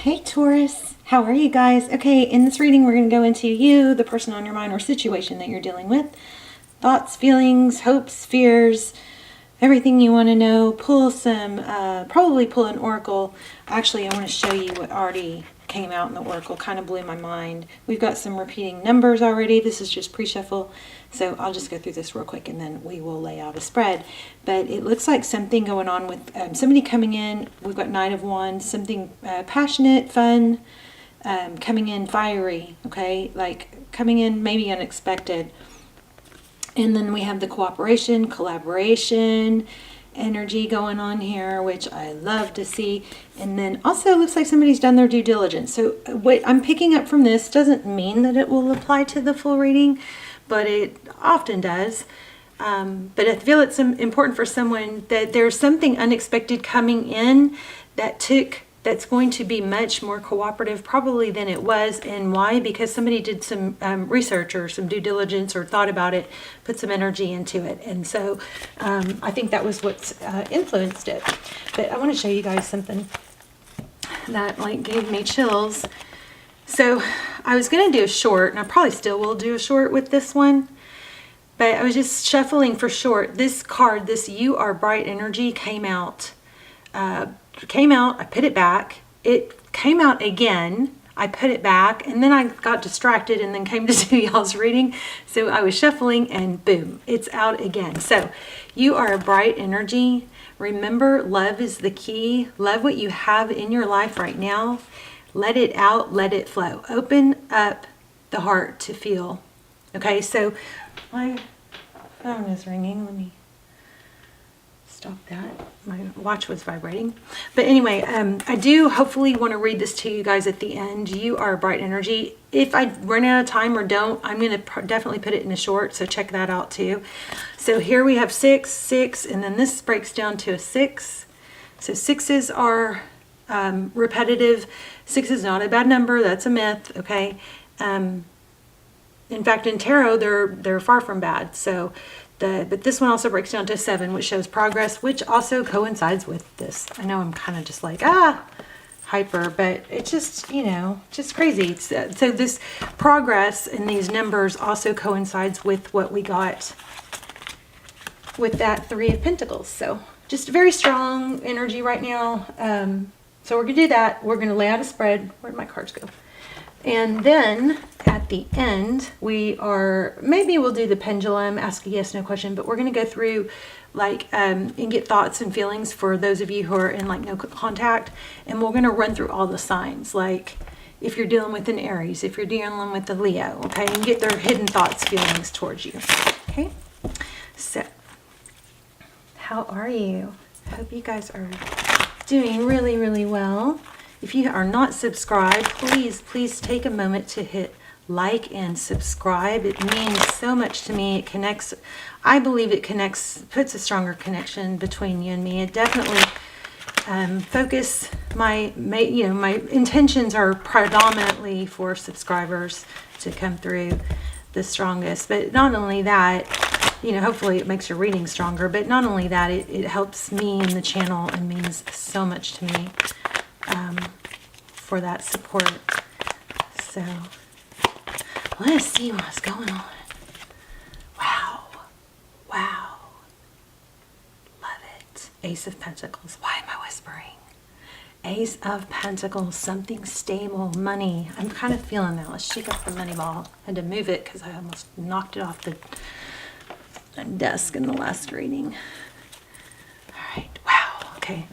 Hey Taurus, how are you guys? Okay, in this reading we're going to go into you, the person on your mind or situation that you're dealing with. Thoughts, feelings, hopes, fears, everything you want to know. Pull some, probably pull an oracle. Actually, I want to show you what already came out in the oracle. Kind of blew my mind. We've got some repeating numbers already. This is just pre-shuffle. So I'll just go through this real quick and then we will lay out a spread. But it looks like something going on with somebody coming in. We've got Knight of Wands, something passionate, fun, coming in fiery, okay? Like coming in maybe unexpected. And then we have the cooperation, collaboration, energy going on here, which I love to see. And then also it looks like somebody's done their due diligence. So what I'm picking up from this doesn't mean that it will apply to the full reading, but it often does. But I feel it's important for someone that there's something unexpected coming in that's going to be much more cooperative probably than it was. And why? Because somebody did some research or some due diligence or thought about it, put some energy into it. And so I think that was what's influenced it. But I want to show you guys something that like gave me chills. So I was going to do a short, and I probably still will do a short with this one, but I was just shuffling for short. This card, this You Are Bright Energy came out. I put it back. It came out again. I put it back, and then I got distracted and then came to do y'all's reading. So I was shuffling and boom, it's out again. So you are a bright energy. Remember, love is the key. Love what you have in your life right now. Let it out, let it flow. Open up the heart to feel. Okay, so my phone is ringing. Let me stop that. My watch was vibrating. But anyway, I do hopefully want to read this to you guys at the end. You are a bright energy. If I run out of time or don't, I'm going to definitely put it in a short, so check that out too. So here we have 6, 6, and then this breaks down to a 6. So 6s are repetitive. 6 is not a bad number. That's a myth. Okay. In fact, in tarot, they're far from bad. So, but this one also breaks down to 7, which shows progress, which also coincides with this. I know I'm kind of just like hyper, but it's just just crazy. So this progress in these numbers also coincides with what we got with that 3 of Pentacles. So just very strong energy right now. So we're going to do that. We're going to lay out a spread. Where'd my cards go? And then at the end, maybe we'll do the pendulum, ask a yes, no question, but we're going to go through like, and get thoughts and feelings for those of you who are in like no contact. And we're going to run through all the signs, like if you're dealing with an Aries, if you're dealing with a Leo, okay, and get their hidden thoughts, feelings towards you. Okay. So how are you? I hope you guys are doing really, really well. If you are not subscribed, please take a moment to hit like and subscribe. It means so much to me. It connects, I believe it connects, puts a stronger connection between you and me. It definitely focus my intentions are predominantly for subscribers to come through the strongest. But not only that, hopefully it makes your reading stronger, but not only that, it helps me and the channel and means so much to me for that support. So let's see what's going on. Wow. Love it. Ace of Pentacles. Why am I whispering? Ace of Pentacles, something stable, money. I'm kind of feeling that. Let's shake up the money ball. I had to move it because I almost knocked it off the desk in the last reading. All right. Wow. Okay.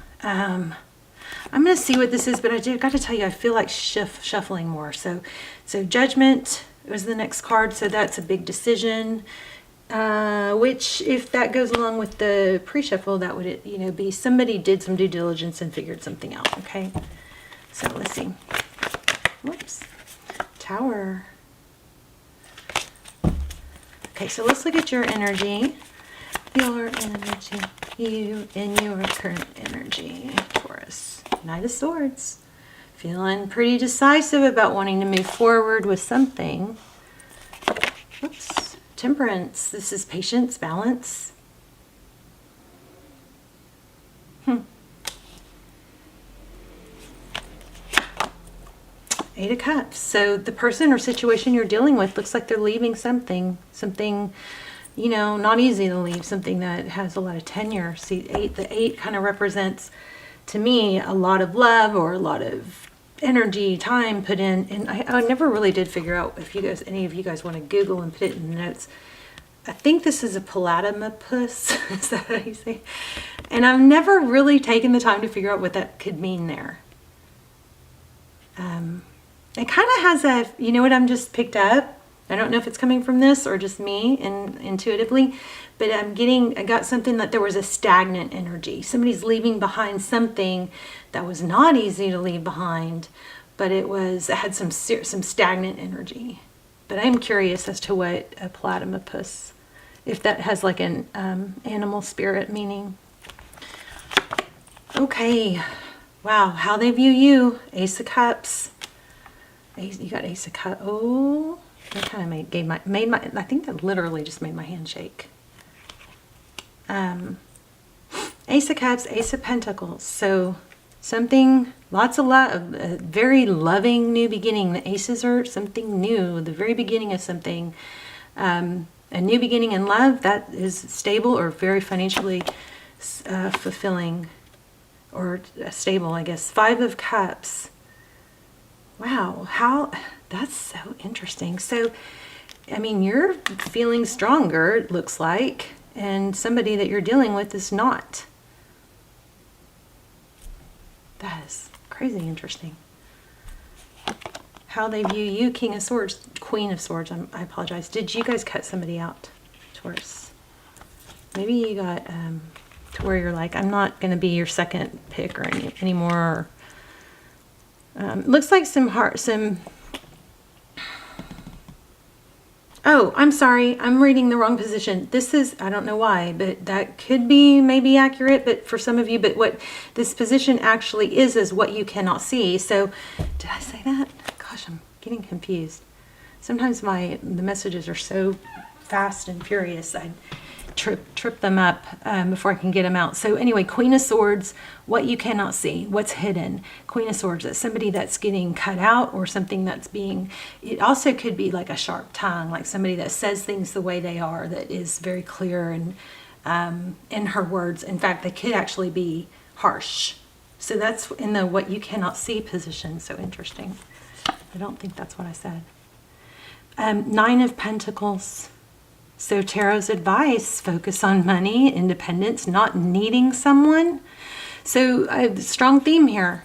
I'm going to see what this is, but I got to tell you, I feel like shuffling more. So Judgment was the next card. So that's a big decision, which if that goes along with the pre-shuffle, that would, be somebody did some due diligence and figured something out. Okay. So let's see. Whoops. Tower. Okay, so let's look at your energy. Your energy. You in your current energy, Taurus. Knight of Swords. Feeling pretty decisive about wanting to move forward with something. Oops. Temperance. This is patience, balance. Eight of Cups. So the person or situation you're dealing with looks like they're leaving something, you know, not easy to leave, something that has a lot of tenure. See, the eight kind of represents, to me, a lot of love or a lot of energy, time put in. And I never really did figure out if any of you guys want to Google and put it in the notes. I think this is a platypus. Is that how you say? And I've never really taken the time to figure out what that could mean there. It kind of has a, you know what I'm just picked up? I don't know if it's coming from this or just me and intuitively, but I got something that there was a stagnant energy. Somebody's leaving behind something that was not easy to leave behind, but it had some stagnant energy. But I'm curious as to what a platypus, if that has like an animal spirit meaning. Okay, wow, how they view you, Ace of Cups. You got Ace of Cups. Oh, that kind of made my. I think that literally just made my hand shake. Ace of Cups, Ace of Pentacles. So something, lots of love, a very loving new beginning. The aces are something new, the very beginning of something. A new beginning in love that is stable or very financially fulfilling or stable, I guess. Five of Cups. Wow, that's so interesting. So, I mean, you're feeling stronger, it looks like, and somebody that you're dealing with is not. That is crazy interesting. How they view you, King of Swords, Queen of Swords. I apologize. Did you guys cut somebody out, Taurus? Maybe you got to where you're like, I'm not going to be your second pick or anymore. Looks like oh, I'm sorry. I'm reading the wrong position. This is, I don't know why, but that could be maybe accurate, but for some of you, but what this position actually is what you cannot see. So did I say that? Gosh, I'm getting confused. Sometimes the messages are so fast and furious. I trip them up before I can get them out. So anyway, Queen of Swords, what you cannot see, what's hidden. Queen of Swords, that's somebody that's getting cut out or something that's being, it also could be like a sharp tongue, like somebody that says things the way they are, that is very clear and in her words. In fact, they could actually be harsh. So that's in the what you cannot see position. So interesting. I don't think that's what I said. Nine of Pentacles. So Tarot's advice, focus on money, independence, not needing someone. So a strong theme here.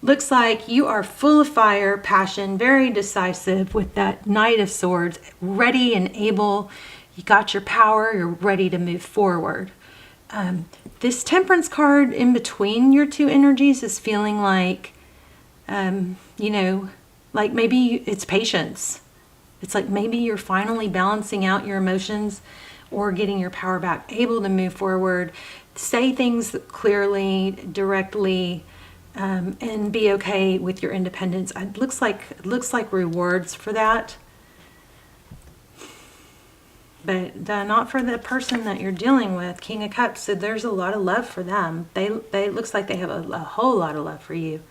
Looks like you are full of fire, passion, very decisive with that Knight of Swords, ready and able. You got your power, you're ready to move forward. This Temperance card in between your two energies is feeling like, you know, like maybe it's patience. It's like maybe you're finally balancing out your emotions or getting your power back, able to move forward, say things clearly, directly, and be okay with your independence. It looks like rewards for that, but not for the person that you're dealing with, King of Cups. So there's a lot of love for them. They looks like they have a whole lot of love for you.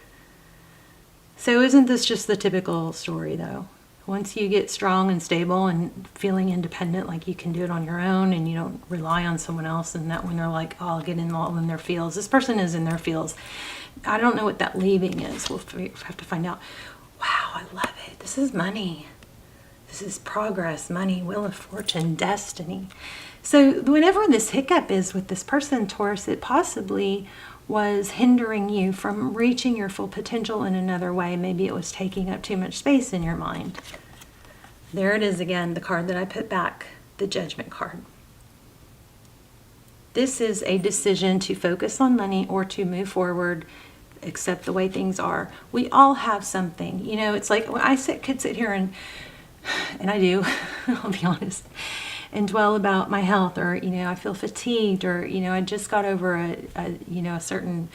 So isn't this just the typical story though? Once you get strong and stable and feeling independent, like you can do it on your own and you don't rely on someone else, and that when they're like, oh, I'll get in all in their fields. This person is in their fields. I don't know what that leaving is. We'll have to find out. Wow, I love it. This is money. This is progress, money, wheel of fortune, destiny. So whenever this hiccup is with this person, Taurus, it possibly was hindering you from reaching your full potential in another way. Maybe it was taking up too much space in your mind. There it is again, the card that I put back, the Judgment card. This is a decision to focus on money or to move forward, accept the way things are. We all have something. You know, it's like when I could sit here and I do, I'll be honest, and dwell about my health, or, you know, I feel fatigued, or, you know, I just got over a certain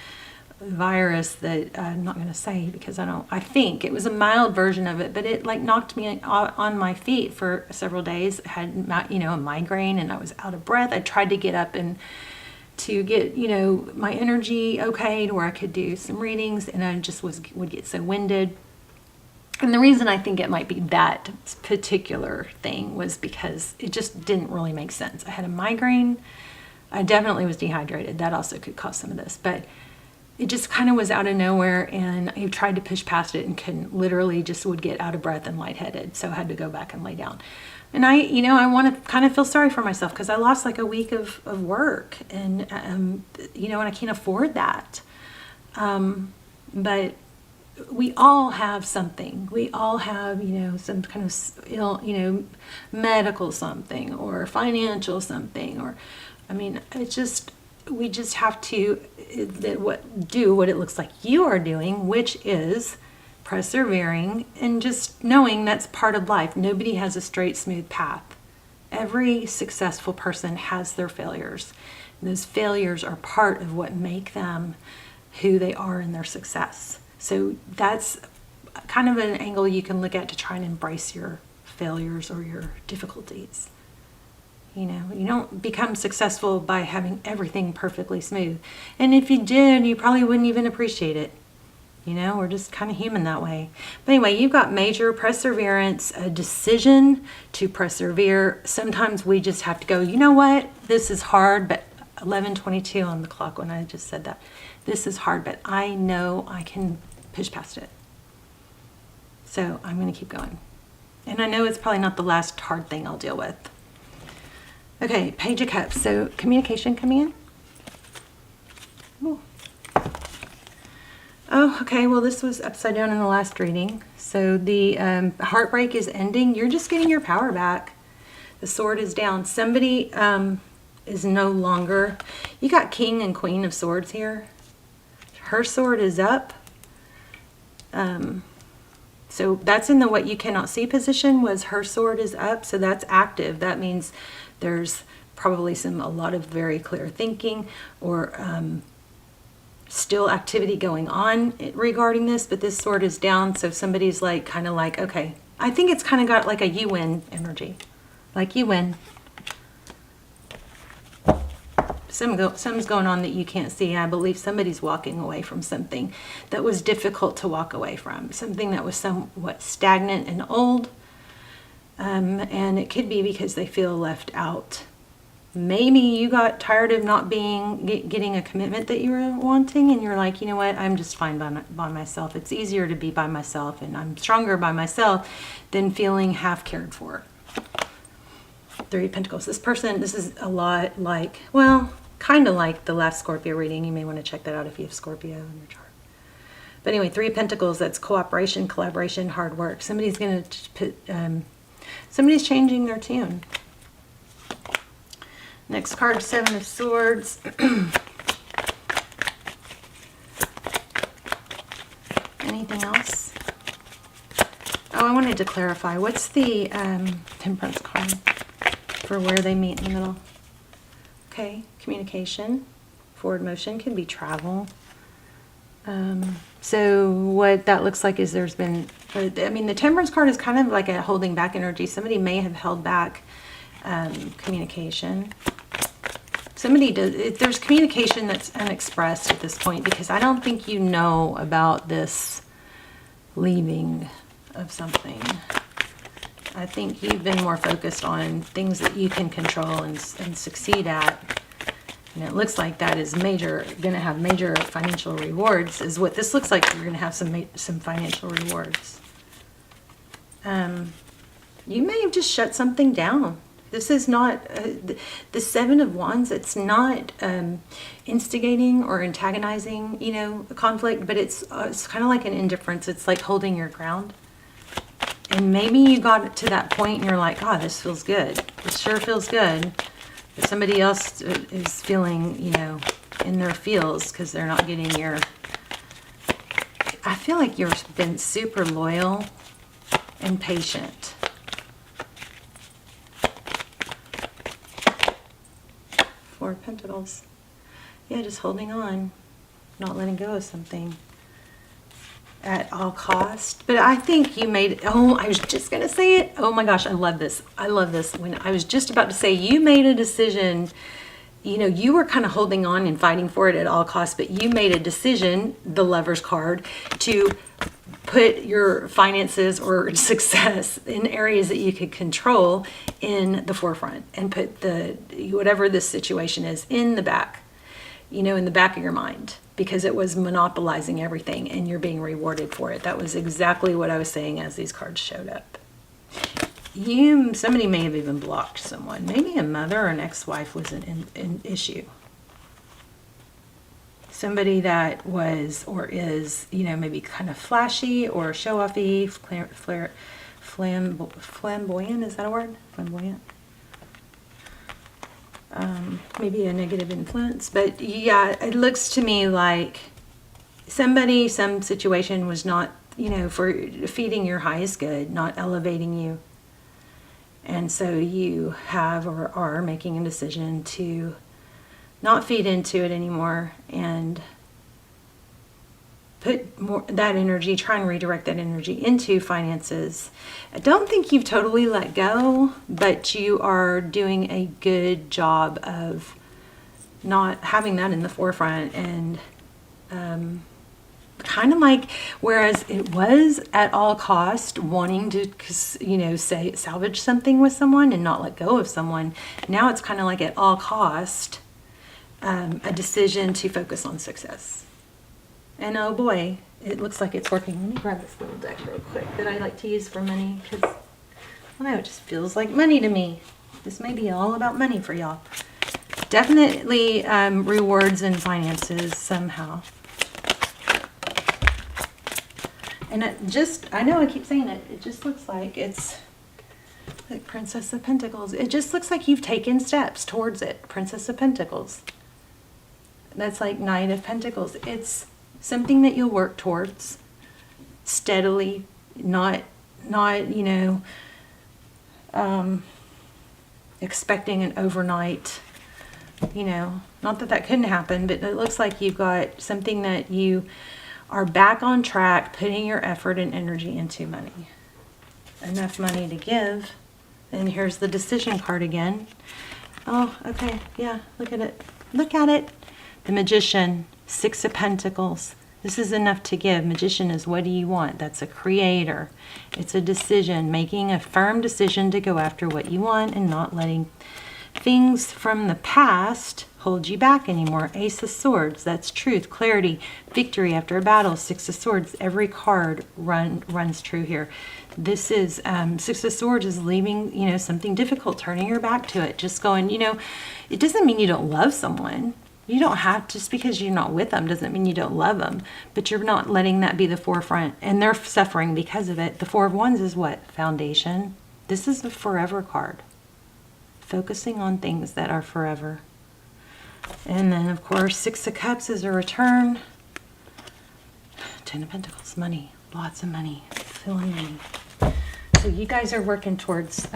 virus that I'm not going to say because I think it was a mild version of it, but it like knocked me on my feet for several days. I had, you know, a migraine and I was out of breath. I tried to get up and to get, you know, my energy okay to where I could do some readings, and I just would get so winded. And the reason I think it might be that particular thing was because it just didn't really make sense. I had a migraine. I definitely was dehydrated. That also could cause some of this. But it just kind of was out of nowhere, and I tried to push past it and couldn't. Literally just would get out of breath and lightheaded. So I had to go back and lay down. And I want to kind of feel sorry for myself because I lost like a week of work. And, and I can't afford that. But we all have something. We all have, some kind of, medical something or financial something, or, we just have to do what it looks like you are doing, which is persevering and just knowing that's part of life. Nobody has a straight, smooth path. Every successful person has their failures. And those failures are part of what make them who they are in their success. So that's kind of an angle you can look at to try and embrace your failures or your difficulties. You don't become successful by having everything perfectly smooth. And if you did, you probably wouldn't even appreciate it. We're just kind of human that way. But anyway, you've got major perseverance, a decision to persevere. Sometimes we just have to go, you know what? This is hard, but 11:22 on the clock when I just said that. This is hard, but I know I can push past it. So I'm going to keep going. And I know it's probably not the last hard thing I'll deal with. Okay, Page of Cups. So communication coming in. Ooh. Oh, okay. Well, this was upside down in the last reading. So the heartbreak is ending. You're just getting your power back. The sword is down. Somebody is no longer. You got King and Queen of Swords here. Her sword is up. So that's in the what you cannot see position, was her sword is up. So that's active. That means there's probably a lot of very clear thinking or still activity going on regarding this, but this sword is down. So somebody's kind of like, okay, I think it's kind of got like a you win energy. Like you win. Something's going on that you can't see. I believe somebody's walking away from something that was difficult to walk away from. Something that was somewhat stagnant and old. And it could be because they feel left out. Maybe you got tired of not getting a commitment that you were wanting, and you're like, you know what, I'm just fine by myself. It's easier to be by myself, and I'm stronger by myself than feeling half cared for. Three of Pentacles. This is a lot like, well, kind of like the last Scorpio reading. You may want to check that out if you have Scorpio in your chart. But anyway, Three of Pentacles, that's cooperation, collaboration, hard work. Somebody's going to put, somebody's changing their tune. Next card, Seven of Swords. Anything else? Oh, I wanted to clarify. What's the Temperance card for where they meet in the middle? Okay, communication. Forward motion can be travel. So what that looks like is there's been, the Temperance card is kind of like a holding back energy. Somebody may have held back communication. There's communication that's unexpressed at this point, because I don't think you know about this leaving of something. I think you've been more focused on things that you can control and succeed at. And it looks like that is going to have major financial rewards, is what this looks like. You're going to have some financial rewards. You may have just shut something down. This is not, the Seven of Wands, it's not instigating or antagonizing, a conflict, but it's kind of like an indifference. It's like holding your ground. And maybe you got to that point and you're like, oh, this feels good. It sure feels good. But somebody else is feeling, in their feels because they're not getting your... I feel like you've been super loyal and patient. Four of Pentacles. Yeah, just holding on. Not letting go of something at all cost. But I think you made, I was just going to say it. Oh my gosh, I love this. I love this. When I was just about to say you made a decision, you were kind of holding on and fighting for it at all costs, but you made a decision, the Lover's card, to put your finances or success in areas that you could control in the forefront, and put whatever this situation is in the back, in the back of your mind, because it was monopolizing everything and you're being rewarded for it. That was exactly what I was saying as these cards showed up. Somebody may have even blocked someone. Maybe a mother or an ex-wife was an issue. Somebody that was or is, maybe kind of flashy or show-offy, flamboyant, is that a word? Flamboyant? Maybe a negative influence. But yeah, it looks to me like some situation was not, for feeding your highest good, not elevating you. And so you have or are making a decision to not feed into it anymore and put more that energy, try and redirect that energy into finances. I don't think you've totally let go, but you are doing a good job of not having that in the forefront, and kind of like, whereas it was at all cost wanting to, salvage something with someone and not let go of someone, now it's kind of like at all cost, a decision to focus on success. And oh boy, it looks like it's working. Let me grab this little deck real quick that I like to use for money, because I don't know, it just feels like money to me. This may be all about money for y'all. Definitely rewards and finances somehow. And I know I keep saying it, it just looks like it's like Princess of Pentacles. It just looks like you've taken steps towards it. Princess of Pentacles. That's like Knight of Pentacles. It's something that you'll work towards steadily, not expecting an overnight, not that couldn't happen, but it looks like you've got something that you are back on track, putting your effort and energy into money. Enough money to give. And here's the decision card again. Oh, okay, yeah, look at it. Look at it. The Magician, Six of Pentacles. This is enough to give. Magician is, what do you want? That's a creator. It's a decision, making a firm decision to go after what you want and not letting things from the past hold you back anymore. Ace of Swords, that's truth, clarity, victory after a battle. Six of Swords, every card runs true here. This is, Six of Swords is leaving, something difficult, turning your back to it, just going, it doesn't mean you don't love someone. You don't have, just because you're not with them doesn't mean you don't love them, but you're not letting that be the forefront, and they're suffering because of it. The Four of Wands is what? Foundation. This is the forever card. Focusing on things that are forever. And then, of course, Six of Cups is a return. Ten of Pentacles, money. Lots of money. Filling money. So you guys are working towards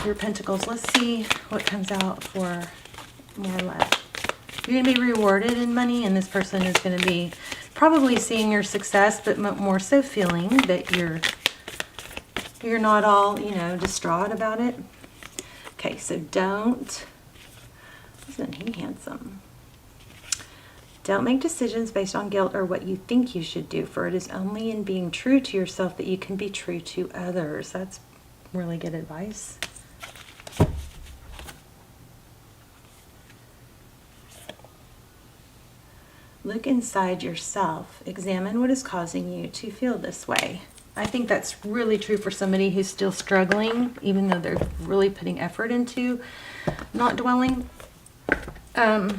your Pentacles. Let's see what comes out for more or less. You're going to be rewarded in money, and this person is going to be probably seeing your success, but more so feeling that you're not all, distraught about it. Okay, so isn't he handsome? Don't make decisions based on guilt or what you think you should do, for it is only in being true to yourself that you can be true to others. That's really good advice. Look inside yourself. Examine what is causing you to feel this way. I think that's really true for somebody who's still struggling, even though they're really putting effort into not dwelling. Okay,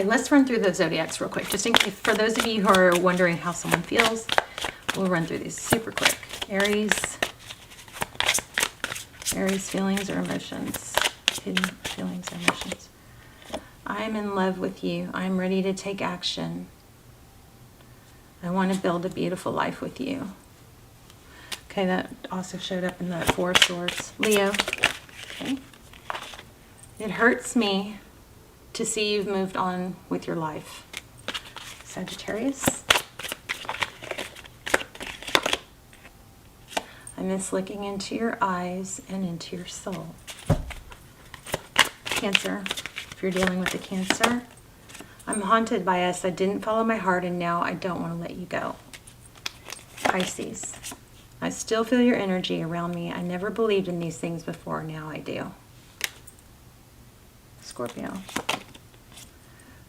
let's run through the zodiacs real quick. Just in case, for those of you who are wondering how someone feels, we'll run through these super quick. Aries feelings or emotions. Hidden feelings or emotions. I'm in love with you. I'm ready to take action. I want to build a beautiful life with you. Okay, that also showed up in the Four of Swords. Leo. Okay. It hurts me to see you've moved on with your life. Sagittarius. I miss looking into your eyes and into your soul. Cancer. If you're dealing with the Cancer, I'm haunted by us. I didn't follow my heart, and now I don't want to let you go. Pisces. I still feel your energy around me. I never believed in these things before. Now I do. Scorpio.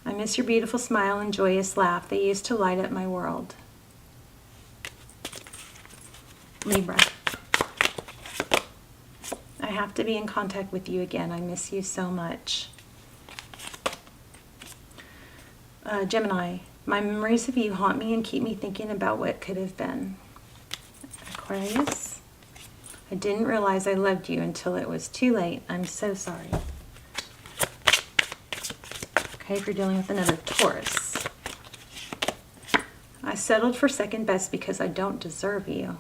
I miss your beautiful smile and joyous laugh. They used to light up my world. Libra. I have to be in contact with you again. I miss you so much. Gemini. My memories of you haunt me and keep me thinking about what could have been. Aquarius. I didn't realize I loved you until it was too late. I'm so sorry. Okay, if you're dealing with another Taurus. I settled for second best because I don't deserve you.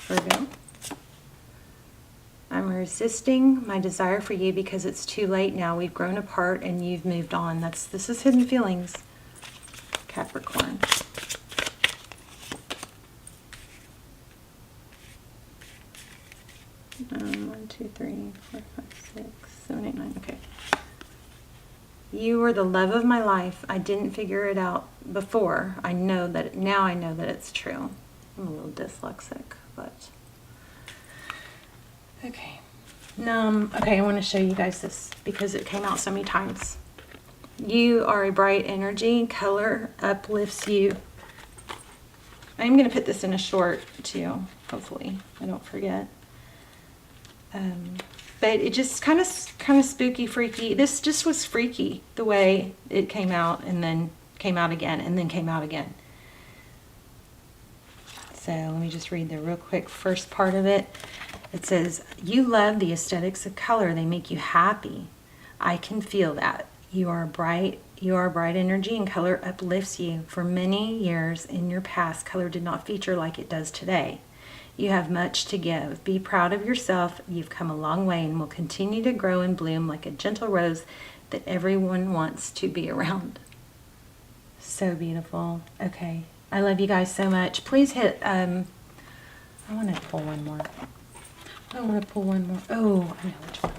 Virgo. I'm resisting my desire for you because it's too late now. We've grown apart and you've moved on. This is hidden feelings. Capricorn. One, two, three, four, five, 6, 7, 8, 9. Okay. You were the love of my life. I didn't figure it out before. Now I know that it's true. I'm a little dyslexic, but okay. Okay, I want to show you guys this because it came out so many times. You are a bright energy. Color uplifts you. I'm going to put this in a short too. Hopefully I don't forget. But it just kind of spooky, freaky. This just was freaky the way it came out and then came out again and then came out again. So let me just read the real quick first part of it. It says, you love the aesthetics of color. They make you happy. I can feel that. You are bright energy and color uplifts you. For many years in your past, color did not feature like it does today. You have much to give. Be proud of yourself. You've come a long way and will continue to grow and bloom like a gentle rose that everyone wants to be around. So beautiful. Okay. I love you guys so much. Please hit, I want to pull one more. I want to pull one more. Oh, I know which one.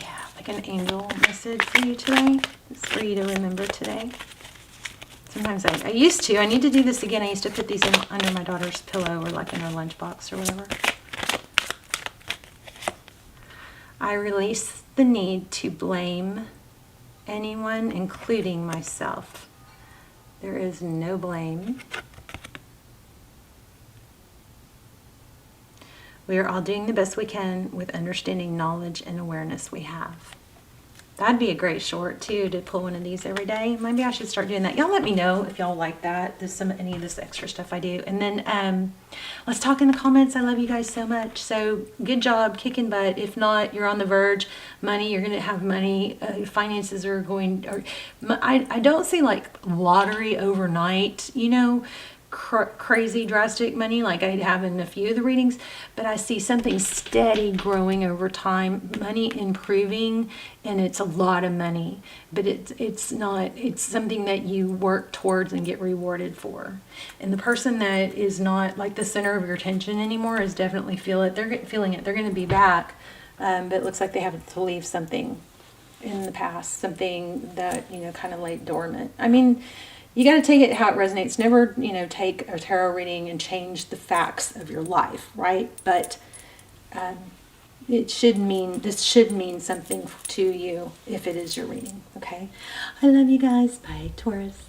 Yeah, like an angel message for you today. It's for you to remember today. Sometimes I used to. I need to do this again. I used to put these in under my daughter's pillow or like in her lunchbox or whatever. I release the need to blame anyone, including myself. There is no blame. We are all doing the best we can with understanding, knowledge, and awareness we have. That'd be a great short, too, to pull one of these every day. Maybe I should start doing that. Y'all let me know if y'all like that. Any of this extra stuff I do. And then let's talk in the comments. I love you guys so much. So good job, kicking butt. If not, you're on the verge. Money, you're going to have money. Finances are going... I don't see like lottery overnight, you know, crazy drastic money like I have in a few of the readings, but I see something steady growing over time, money improving, and it's a lot of money, but it's something that you work towards and get rewarded for. And the person that is not like the center of your attention anymore is definitely feeling it. They're going to be back, but it looks like they have to leave something in the past, something that, you know, kind of laid dormant. I mean, you got to take it how it resonates. Never, you know, take a tarot reading and change the facts of your life, right? But this should mean something to you if it is your reading, okay? I love you guys. Bye, Taurus.